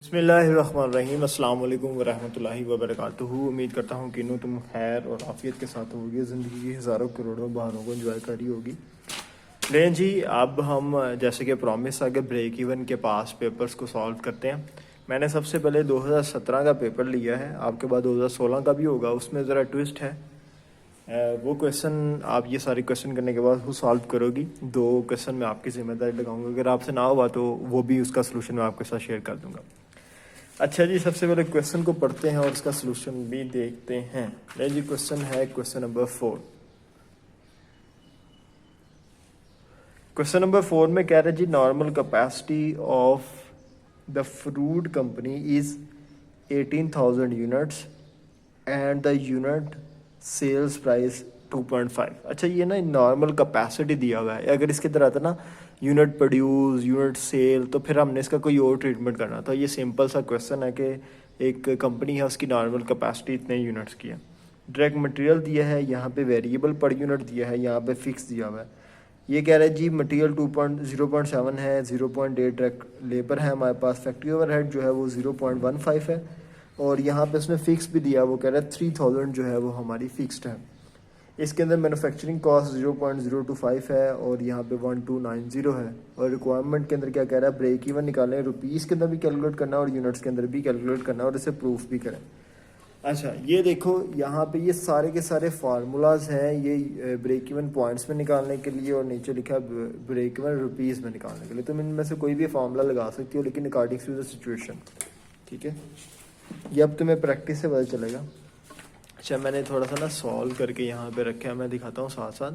बिस्मिल्लाहिर्रहमानिर्रहीम अस्सलाम वालेकुम वरहमतुल्लाहि वबरकातुहू। उम्मीद करता हूँ कि तुम खैर और आफियत के साथ होगी, ज़िंदगी की हज़ारों करोड़ों बहारों को एंजॉय करी होगी। लें जी, अब हम जैसे कि प्रॉमिस आगे ब्रेक इवन के पास पेपर्स को सॉल्व करते हैं। मैंने सबसे पहले 2017 का पेपर लिया है, आपके बाद 2016 का भी होगा। उसमें ज़रा ट्विस्ट है, वो क्वेश्चन आप ये सारे क्वेश्चन करने के बाद वो सॉल्व करोगी। 2 क्वेश्चन मैं आपकी जिम्मेदारी लगाऊंगा, अगर आपसे ना हुआ तो वो भी उसका सलूशन मैं आपके साथ शेयर कर दूंगा। अच्छा जी, सबसे पहले क्वेश्चन को पढ़ते हैं और इसका सलूशन भी देखते हैं। नहीं जी, क्वेश्चन है क्वेश्चन नंबर 4। क्वेश्चन नंबर 4 में कह रहे जी, normal capacity of the fruit company is 18,000 units and the unit sales price 2.5। अच्छा, ये ना नॉर्मल कैपेसिटी दिया हुआ है। अगर इसके तरह था ना यूनिट प्रोड्यूस, यूनिट सेल, तो फिर हमने इसका कोई और ट्रीटमेंट करना था। ये सिंपल सा क्वेश्चन है कि एक कंपनी है, उसकी नॉर्मल कैपेसिटी इतने यूनिट्स की है। डायरेक्ट मटेरियल दिया है, यहाँ पे वेरिएबल पर यूनिट दिया है, यहाँ पे फिक्स दिया हुआ है। ये कह रहा है जी मटेरियल 0.7 है, 0.8 डायरेक्ट लेबर है हमारे पास, फैक्ट्री ओवरहेड जो है वो 0.15 है, और यहाँ पे उसने फिक्स भी दिया, वो कह रहा है 3000 जो है वो हमारी फिक्स्ड है। इसके अंदर मैन्युफैक्चरिंग कॉस्ट 0.025 है और यहाँ पे 1290 है। और रिक्वायरमेंट के अंदर क्या कह रहा है, ब्रेक इवन निकालें, रुपीज़ के अंदर भी कैलकुलेट करना और यूनिट्स के अंदर भी कैलकुलेट करना और इसे प्रूफ भी करें। अच्छा, ये देखो यहाँ पे ये सारे के सारे फार्मूलाज हैं, ये ब्रेक इवन पॉइंट्स में निकालने के लिए, और नीचे लिखा है ब्रेक इवन रुपीज़ में निकालने के लिए। तुम इनमें से कोई भी फार्मूला लगा सकती हो, लेकिन अकॉर्डिंग टू द सिचुएशन। ठीक है, ये अब तुम्हें प्रैक्टिस से पता चलेगा। अच्छा, मैंने थोड़ा सा ना सॉल्व करके यहाँ पे रखा है, मैं दिखाता हूँ साथ साथ।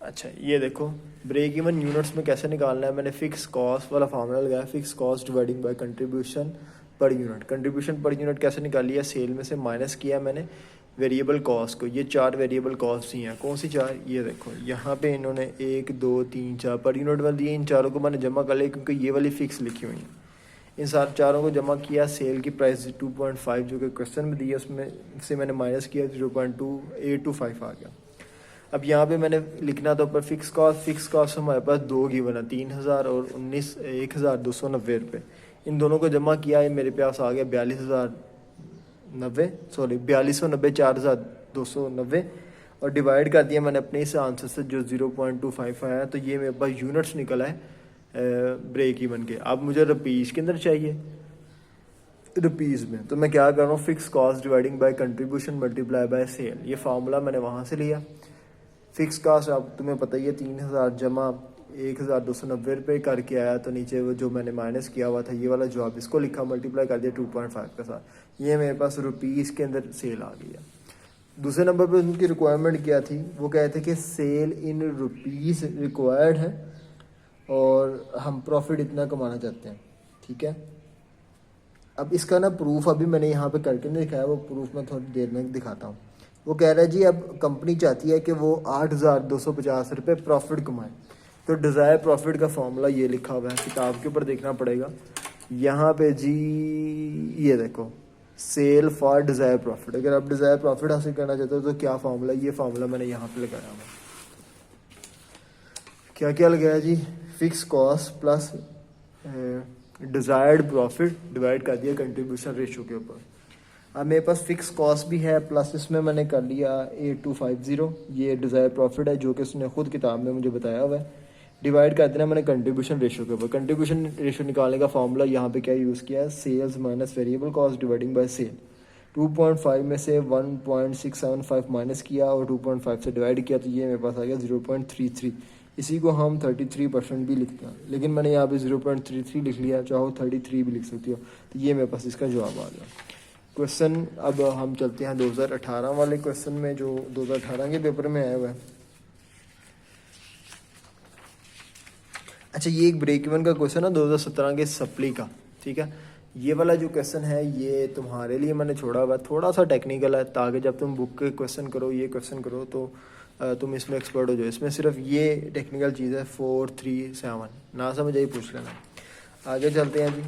अच्छा, ये देखो ब्रेक इवन यूनिट्स में कैसे निकालना है। मैंने फिक्स कॉस्ट वाला फार्मूला लगाया, fix cost dividing by contribution per unit. Contribution per unit कैसे निकाली है, सेल में से माइनस किया मैंने वेरिएबल कॉस्ट को। ये 4 वेरिएबल कॉस्ट ही हैं। कौन सी 4, ये देखो यहाँ पे इन्होंने 1 2 3 4 पर यूनिट वाली दिए। इन चारों को मैंने जमा कर लिया क्योंकि ये वाली फिक्स लिखी हुई है। इन सारे चारों को जमा किया, सेल की प्राइस 2.5 जो कि क्वेश्चन में दी है, उसमें से मैंने माइनस किया, 0.2825 आ गया। अब यहाँ पे मैंने लिखना था ऊपर फिक्स कॉस्ट हमारे पास 2 गिवन है, 3000 और 1290 रुपये। इन दोनों को जमा किया, ये मेरे पास आ गया 42,090, सॉरी 4290, 4290, और डिवाइड कर दिया मैंने अपने इस आंसर से जो 0.25 आया। तो ये मेरे पास यूनिट्स निकला है ब्रेक इवन के। अब मुझे रुपीज़ के अंदर चाहिए, रुपीज़ में, तो मैं क्या कर रहा हूँ, fix cost dividing by contribution multiply by sale. ये फार्मूला मैंने वहाँ से लिया। फिक्स कॉस्ट अब तुम्हें पता ही है, 3000 जमा 1290 रुपये करके आया, तो नीचे वो जो मैंने माइनस किया हुआ था ये वाला जवाब, इसको लिखा, मल्टीप्लाई कर दिया 2.5 के साथ। ये मेरे पास रुपीज़ के अंदर सेल आ गई है। दूसरे नंबर पर उनकी रिक्वायरमेंट क्या थी, वो कहते थे कि सेल इन रुपीज़ रिक्वायर्ड है और हम प्रॉफिट इतना कमाना चाहते हैं। ठीक है, अब इसका ना प्रूफ अभी मैंने यहाँ पे करके नहीं दिखाया, वो प्रूफ मैं थोड़ी देर में दिखाता हूँ। वो कह रहा है जी, अब कंपनी चाहती है कि वो 8,250 रुपये प्रॉफिट कमाए। तो डिज़ायर प्रॉफिट का फॉर्मूला ये लिखा हुआ है, किताब के ऊपर देखना पड़ेगा। यहाँ पे जी ये देखो, सेल फॉर डिज़ायर प्रॉफिट। अगर आप डिज़ायर प्रॉफिट हासिल करना चाहते हो तो क्या फार्मूला, ये फार्मूला मैंने यहाँ पे लगाया हुआ। क्या क्या लगाया जी, fix cost plus desired profit divide कर दिया कंट्रीब्यूशन रेशो के ऊपर। अब मेरे पास फिक्स कॉस्ट भी है, प्लस इसमें मैंने कर लिया 8250, ये डिज़ायर प्रॉफिट है जो कि उसने खुद किताब में मुझे बताया हुआ है। डिवाइड कर देना मैंने कंट्रीब्यूशन रेशो के ऊपर। कंट्रीब्यूशन रेशो निकालने का फॉर्मूला यहाँ पे क्या यूज़ किया है, sales minus variable cost dividing by sale. 2.5 में से 1.675 माइनस किया और 2.5 से डिवाइड किया, तो ये मेरे पास आ गया 0.33। इसी को हम 33% भी लिखते हैं, लेकिन मैंने यहाँ पे 0.33 लिख लिया, चाहो 33 भी लिख सकती हो। तो ये मेरे पास इसका जवाब आ गया। क्वेश्चन अब हम चलते हैं 2018 वाले क्वेश्चन में, जो 2018 के पेपर में आया हुआ है। अच्छा, ये एक ब्रेक इवन का क्वेश्चन है 2017 के सप्ली का। ठीक है, ये वाला जो क्वेश्चन है ये तुम्हारे लिए मैंने छोड़ा हुआ है, थोड़ा सा टेक्निकल है, ताकि जब तुम बुक के क्वेश्चन करो, ये क्वेश्चन करो, तो तुम इसमें एक्सपर्ट हो जाओ। इसमें सिर्फ ये टेक्निकल चीज़ है, 4 3 7, ना समझ आई पूछ लेना। आगे चलते हैं जी,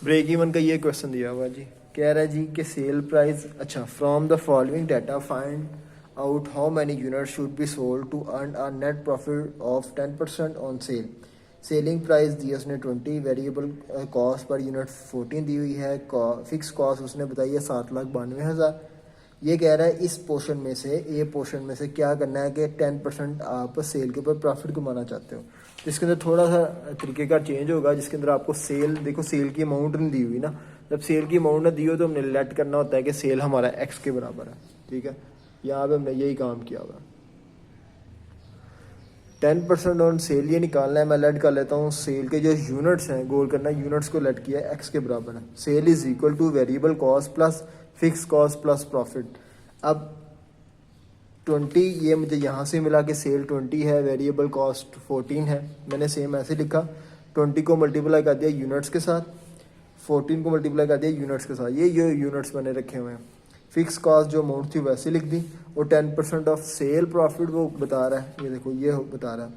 ब्रेक इवन का ये क्वेश्चन दिया हुआ जी, कह रहा है जी कि सेल प्राइस, अच्छा, from the following data find out how many unit should be sold to earn a net profit of 10% on sale. Selling price दी है उसने 20, वेरिएबल कॉस्ट पर यूनिट 14 दी हुई है, फिक्स कॉस्ट उसने बताई है 7,92,000। ये कह रहा है इस पोर्शन में से, ए पोर्शन में से क्या करना है कि 10% आप सेल के ऊपर प्रॉफिट कमाना चाहते हो। तो इसके अंदर थोड़ा सा तरीक़ेकार चेंज होगा, जिसके अंदर आपको सेल, देखो सेल की अमाउंट नहीं दी हुई ना, जब सेल की अमाउंट ना दी हो तो हमने लेट करना होता है कि सेल हमारा एक्स के बराबर है, ठीक है। यहाँ पे हमने यही काम किया हुआ। 10% ऑन सेल ये निकालना है, मैं लेट कर लेता हूँ सेल के जो यूनिट्स हैं, गोल करना है यूनिट्स को लेट किया है एक्स के बराबर है। Sale is equal to variable cost plus fix cost plus profit. अब 20 ये मुझे यहाँ से मिला कि सेल 20 है, वेरिएबल कॉस्ट 14 है, मैंने सेम ऐसे लिखा। 20 को मल्टीप्लाई कर दिया यूनिट्स के साथ, 14 को मल्टीप्लाई कर दिया यूनिट्स के साथ, ये यूनिट्स मैंने रखे हुए हैं। फिक्स कॉस्ट जो अमाउंट थी वैसे लिख दी, और 10% ऑफ सेल प्रॉफिट वो बता रहा है, ये देखो ये बता रहा है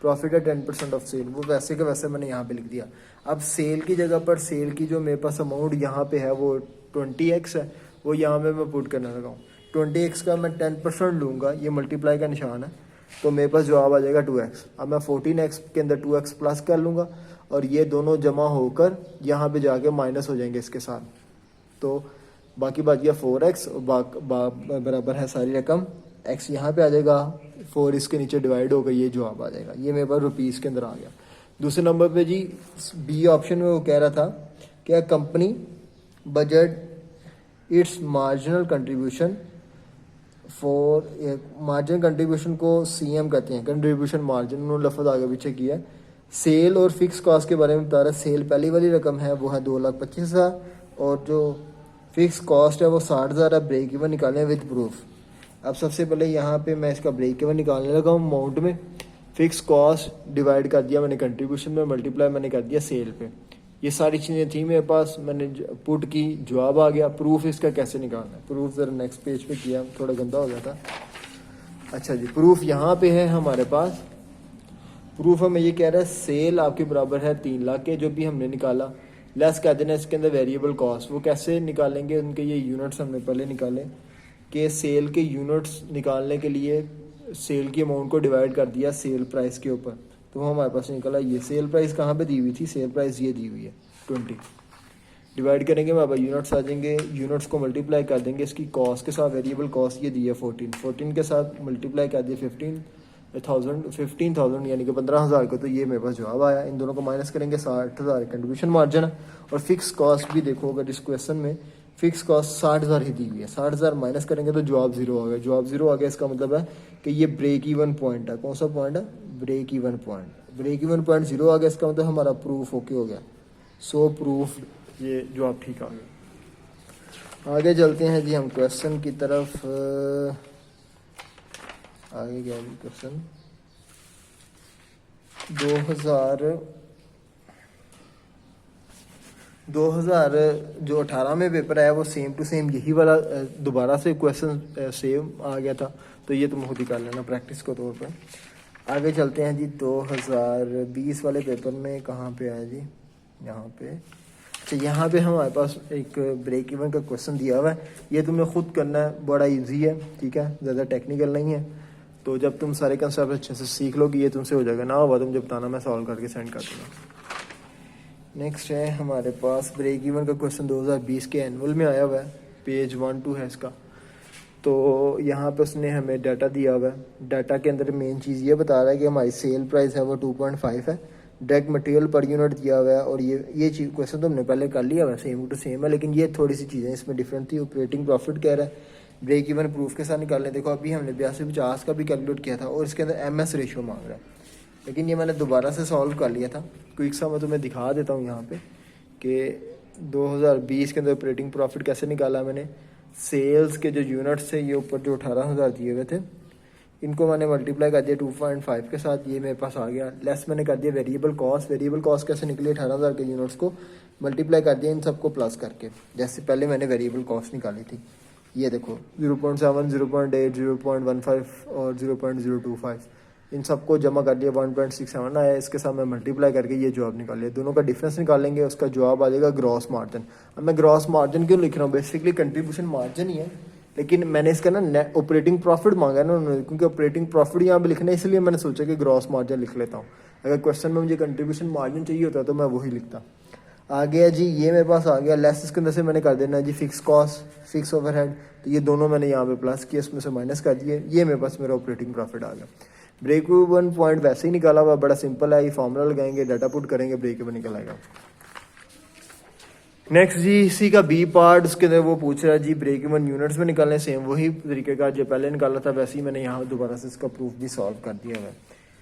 प्रॉफिट है 10% ऑफ सेल, वो वैसे के वैसे मैंने यहाँ पे लिख दिया। अब सेल की जगह पर सेल की जो मेरे पास अमाउंट यहाँ पे है वो 20x है, वो यहाँ पे मैं पुट करने लगा हूँ। 20x का मैं 10% लूँगा, ये मल्टीप्लाई का निशान है, तो मेरे पास जवाब आ जाएगा 2x। अब मैं 14x के अंदर 2x प्लस कर लूँगा, और ये दोनों जमा होकर यहाँ पे जाके माइनस हो जाएंगे इसके साथ, तो बाकी बात गया 4x, बराबर है सारी रकम, x यहाँ पे आ जाएगा, 4 इसके नीचे डिवाइड होकर ये जवाब आ जाएगा। ये मेरे पास रुपीज़ के अंदर आ गया। दूसरे नंबर पे जी बी ऑप्शन में वो कह रहा था कि company budget it's marginal contribution for, margin contribution को CM कहते हैं, कंट्रीब्यूशन मार्जिन, उन्होंने लफ्ज़ आगे पीछे किया है। सेल और फिक्स कॉस्ट के बारे में बता रहा है। सेल पहली वाली रकम है वो है 2,25,000, और जो फिक्स कॉस्ट है वो 60,000 है। ब्रेक इवन निकालें विद प्रूफ। अब सबसे पहले यहाँ पे मैं इसका ब्रेक इवन निकालने लगा हूँ। अमाउंट में फिक्स कॉस्ट डिवाइड कर दिया मैंने कंट्रीब्यूशन में, मल्टीप्लाई मैंने कर दिया सेल पे। ये सारी चीज़ें थी मेरे पास, मैंने पुट की, जवाब आ गया। प्रूफ इसका कैसे निकालना है, प्रूफ ज़रा नेक्स्ट पेज पे किया, थोड़ा गंदा हो गया था। अच्छा जी, प्रूफ यहाँ पे है हमारे पास। प्रूफ हमें ये कह रहा है सेल आपके बराबर है 3 लाख के, जो भी हमने निकाला, लेस कह देना इसके अंदर वेरिएबल कॉस्ट। वो कैसे निकालेंगे, उनके ये यूनिट्स हमने पहले निकाले कि सेल के यूनिट्स निकालने के लिए सेल की अमाउंट को डिवाइड कर दिया सेल प्राइस के ऊपर, तो हमारे पास निकला ये सेल प्राइस कहाँ पे दी हुई थी, सेल प्राइस ये दी हुई है 20, डिवाइड करेंगे हमारे पास यूनिट्स आ जाएंगे, यूनिट्स को मल्टीप्लाई कर देंगे इसकी कॉस्ट के साथ, वेरिएबल कॉस्ट ये दी है 14 के साथ मल्टीप्लाई कर दिया 15,000 यानी कि 15,000 को, तो ये मेरे पास जवाब आया। इन दोनों को माइनस करेंगे 60,000 कंट्रीब्यूशन मार्जिन है, और फिक्स कॉस्ट भी देखो अगर इस क्वेश्चन में फिक्स कॉस्ट 60,000 ही दी हुई है, 60,000 माइनस करेंगे तो जवाब 0 आ गया। जवाब 0 आ गया, इसका मतलब है कि ये ब्रेक इवन पॉइंट है। कौन सा पॉइंट है, break even point. Break even point 0 आ गया, इसका मतलब हमारा प्रूफ ओके हो गया। सो प्रूफ, ये जवाब ठीक आ गया। आगे चलते हैं जी हम क्वेश्चन की तरफ। आगे क्या है क्वेश्चन, 2000 जो 18 में पेपर आया वो सेम टू सेम यही वाला दोबारा से क्वेश्चन सेम आ गया था, तो ये तुम खुद ही कर लेना प्रैक्टिस के तौर पर। आगे चलते हैं जी 2020 वाले पेपर में कहाँ पे आया जी, यहाँ पे। अच्छा, यहाँ पे हमारे पास एक ब्रेक इवन का क्वेश्चन दिया हुआ है, ये तुमने खुद करना है, बड़ा इजी है, ठीक है, ज़्यादा टेक्निकल नहीं है। तो जब तुम सारे कंसेप्ट अच्छे से सीख लोगे ये तुमसे हो जाएगा, ना हुआ तुम जब बताना, मैं सॉल्व करके सेंड कर दूँगा। नेक्स्ट है हमारे पास ब्रेक इवन का क्वेश्चन 2020 के एनुअल में आया हुआ है, पेज 1-2 है इसका। तो यहाँ पे उसने हमें डाटा दिया हुआ है, डाटा के अंदर मेन चीज़ ये बता रहा है कि हमारी सेल प्राइस है वो 2.5 है, डायरेक्ट मटेरियल पर यूनिट दिया हुआ है, और ये चीज़ क्वेश्चन तो हमने पहले कर लिया हुआ है, सेम टू सेम है, लेकिन ये थोड़ी सी चीज़ें इसमें डिफरेंट थी। ऑपरेटिंग प्रॉफिट कह रहा है, ब्रेक इवन प्रूफ के साथ निकाल लें। देखो अभी हमने 82-50 का भी कैलकुलेट किया था, और इसके अंदर MS रेशियो मांग रहा है, लेकिन ये मैंने दोबारा से सॉल्व कर लिया था। क्विक सा मैं तुम्हें दिखा देता हूँ यहाँ पे कि 2020 के अंदर ऑपरेटिंग प्रॉफिट कैसे निकाला मैंने। सेल्स के जो यूनिट्स थे ये ऊपर जो 18,000 दिए हुए थे, इनको मैंने मल्टीप्लाई कर दिया 2.5 के साथ, ये मेरे पास आ गया। लेस मैंने कर दिया वेरिएबल कॉस्ट। वेरिएबल कॉस्ट कैसे निकली, 18,000 के यूनिट्स को मल्टीप्लाई कर दिया इन सबको प्लस करके, जैसे पहले मैंने वेरिएबल कॉस्ट निकाली थी। ये देखो 0.7, 0.8, 0.15 और 0.025, इन सबको जमा कर लिया, 1.67 आया। इसके साथ मैं मल्टीप्लाई करके ये जवाब निकाल लिया, दोनों का डिफरेंस निकालेंगे, उसका जवाब आ जाएगा ग्रॉस मार्जिन। अब मैं ग्रॉस मार्जिन क्यों लिख रहा हूँ, बेसिकली कंट्रीब्यूशन मार्जिन ही है, लेकिन मैंने इसका ना नेट ऑपरेटिंग प्रॉफिट मांगा है ना उन्होंने, क्योंकि ऑपरेटिंग प्रॉफिट यहाँ पे लिखना है, इसलिए मैंने सोचा कि ग्रॉस मार्जिन लिख लेता हूँ। अगर क्वेश्चन में मुझे कंट्रीब्यूशन मार्जिन चाहिए होता तो मैं वही लिखता। आ गया जी, ये मेरे पास आ गया लेस, इसके अंदर से मैंने कर देना जी फिक्स कॉस्ट, फिक्स ओवरहेड, तो ये दोनों मैंने यहाँ पे प्लस किया, इसमें से माइनस कर दिए, ये मेरे पास मेरा ऑपरेटिंग प्रॉफिट आ गया। ब्रेक इवन पॉइंट वैसे ही निकाला हुआ, बड़ा सिंपल है, ये फॉर्मूला लगाएंगे, डाटा पुट करेंगे, ब्रेक इवन निकल आएगा। नेक्स्ट जी इसी का बी पार्ट, उसके अंदर वो पूछ रहा है जी ब्रेक इवन यूनिट्स में निकालने, सेम वही तरीके का जो पहले निकाला था वैसे ही मैंने यहाँ दोबारा से इसका प्रूफ भी सॉल्व कर दिया है।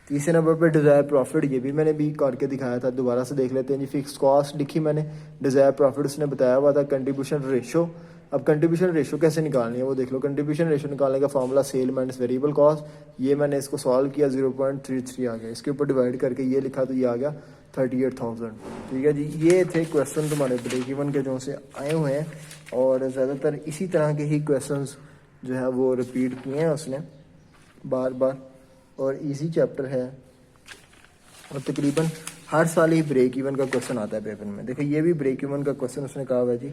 तीसरे नंबर पे डिज़ायर प्रॉफिट, ये भी मैंने भी करके दिखाया था, दोबारा से देख लेते हैं जी। फिक्स कॉस्ट लिखी मैंने, डिज़ायर प्रॉफिट उसने बताया हुआ था, कंट्रीब्यूशन रेशो। अब कंट्रीब्यूशन रेशो कैसे निकालनी है वो देख लो। कंट्रीब्यूशन रेशो निकालने का formula sale minus variable cost, ये मैंने इसको सॉल्व किया 0.33 आ गया, इसके ऊपर डिवाइड करके ये लिखा तो ये आ गया 38,000। ठीक है जी, ये थे क्वेश्चन तुम्हारे ब्रेक इवन के जो से आए हुए हैं, और ज़्यादातर इसी तरह के ही क्वेश्चन जो है वो रिपीट किए हैं उसने बार बार, और इजी चैप्टर है, और तकरीबन हर साल ही ब्रेक इवन का क्वेश्चन आता है पेपर में। देखो ये भी ब्रेक इवन का क्वेश्चन उसने कहा हुआ है जी,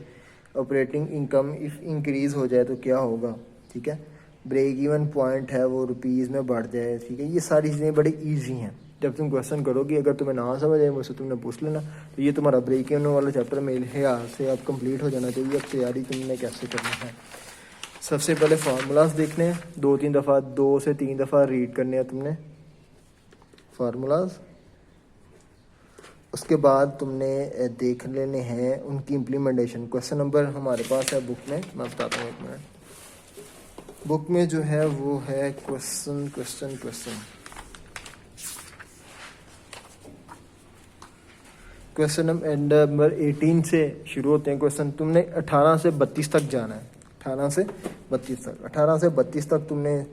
ऑपरेटिंग इनकम इफ़ इंक्रीज हो जाए तो क्या होगा। ठीक है, ब्रेक इवन पॉइंट है वो रुपीज़ में बढ़ जाए। ठीक है, ये सारी चीज़ें बड़ी ईजी हैं, जब तुम क्वेश्चन करोगे अगर तुम्हें ना समझ आए मुझसे तुमने पूछ लेना। तो ये तुम्हारा ब्रेक इवन वाला चैप्टर मेरे ख्याल से अब कंप्लीट हो जाना चाहिए। अब तैयारी तुमने कैसे करनी है, सबसे पहले फार्मूलाज देखने हैं, 2-3 दफ़ा 2 से 3 दफ़ा रीड करने हैं तुमने फार्मूलाज। उसके बाद तुमने देख लेने हैं उनकी इम्प्लीमेंटेशन। क्वेश्चन नंबर हमारे पास है बुक में, मैं बताता हूँ 1 मिनट। बुक में जो है वो है क्वेश्चन नंबर 18 से शुरू होते हैं क्वेश्चन। तुमने 18 से 32 तक जाना है, 18 से 32 तक तुमने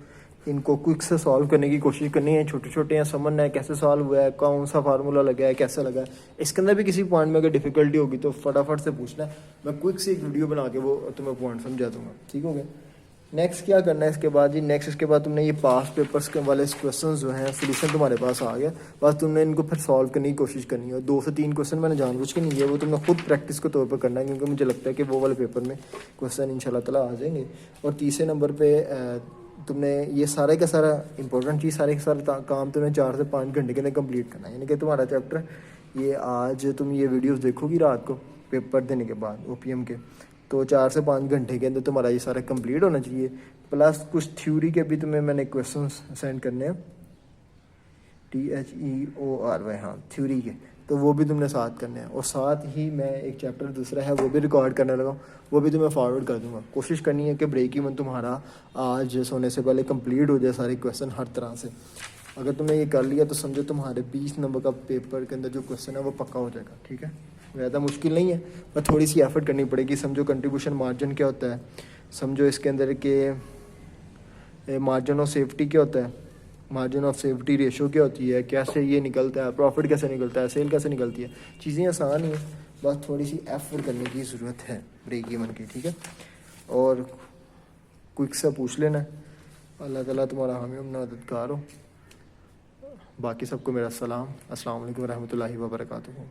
इनको क्विक से सॉल्व करने की कोशिश करनी है। छोटे छोटे हैं, समझना है कैसे सॉल्व हुआ है, कौन सा फार्मूला लगा है, कैसे लगा है। इसके अंदर भी किसी पॉइंट में अगर डिफिकल्टी होगी तो फटाफट से पूछना है, मैं क्विक से एक वीडियो बना के वो तुम्हें पॉइंट समझा दूंगा। ठीक हो गया। नेक्स्ट क्या करना है इसके बाद जी, नेक्स्ट इसके बाद तुमने ये पास्ट पेपर्स के वाले क्वेश्चन जो हैं सोल्यूशन तुम्हारे पास आ गया, बस तुमने इनको फिर सॉल्व करने की कोशिश करनी है। और 2 से 3 क्वेश्चन मैंने जानबूझ के नहीं है, वो तुमने खुद प्रैक्टिस के तौर पर करना है, क्योंकि मुझे लगता है कि वो वाले पेपर में क्वेश्चन इंशाल्लाह ताला आ जाएंगे। और तीसरे नंबर पर तुमने ये सारे का सारा इंपॉर्टेंट चीज़, सारे का सारा काम तुमने 4 से 5 घंटे के अंदर कंप्लीट करना है। यानी कि तुम्हारा चैप्टर ये आज तुम ये वीडियोस देखोगी रात को पेपर देने के बाद OPM के, तो 4 से 5 घंटे के अंदर तुम्हारा ये सारा कंप्लीट होना चाहिए। प्लस कुछ थ्योरी के भी तुम्हें मैंने क्वेश्चन सेंड करने हैं, THEORY, हाँ थ्योरी के, तो वो भी तुमने साथ करने हैं। और साथ ही मैं एक चैप्टर दूसरा है वो भी रिकॉर्ड करने लगा, वो भी तुम्हें फॉरवर्ड कर दूंगा। कोशिश करनी है कि ब्रेक इवन तुम्हारा आज सोने से पहले कंप्लीट हो जाए सारे क्वेश्चन हर तरह से। अगर तुमने ये कर लिया तो समझो तुम्हारे 20 नंबर का पेपर के अंदर जो क्वेश्चन है वो पक्का हो जाएगा। ठीक है, ज़्यादा मुश्किल नहीं है, पर थोड़ी सी एफर्ट करनी पड़ेगी। समझो कंट्रीब्यूशन मार्जिन क्या होता है, समझो इसके अंदर के मार्जिन ऑफ सेफ्टी क्या होता है, मार्जिन ऑफ सेफ्टी रेशो क्या होती है, कैसे ये निकलता है, प्रॉफिट कैसे निकलता है, सेल कैसे निकलती है। चीज़ें आसान ही हैं, बस थोड़ी सी एफर्ट करने की ज़रूरत है ब्रेक इवन की। ठीक है, और क्विक से पूछ लेना। अल्लाह ताला तुम्हारा हामी मददगार हो। बाकी सबको मेरा सलाम, अस्सलाम वालेकुम रहमतुल्लाहि व बरकातुहू।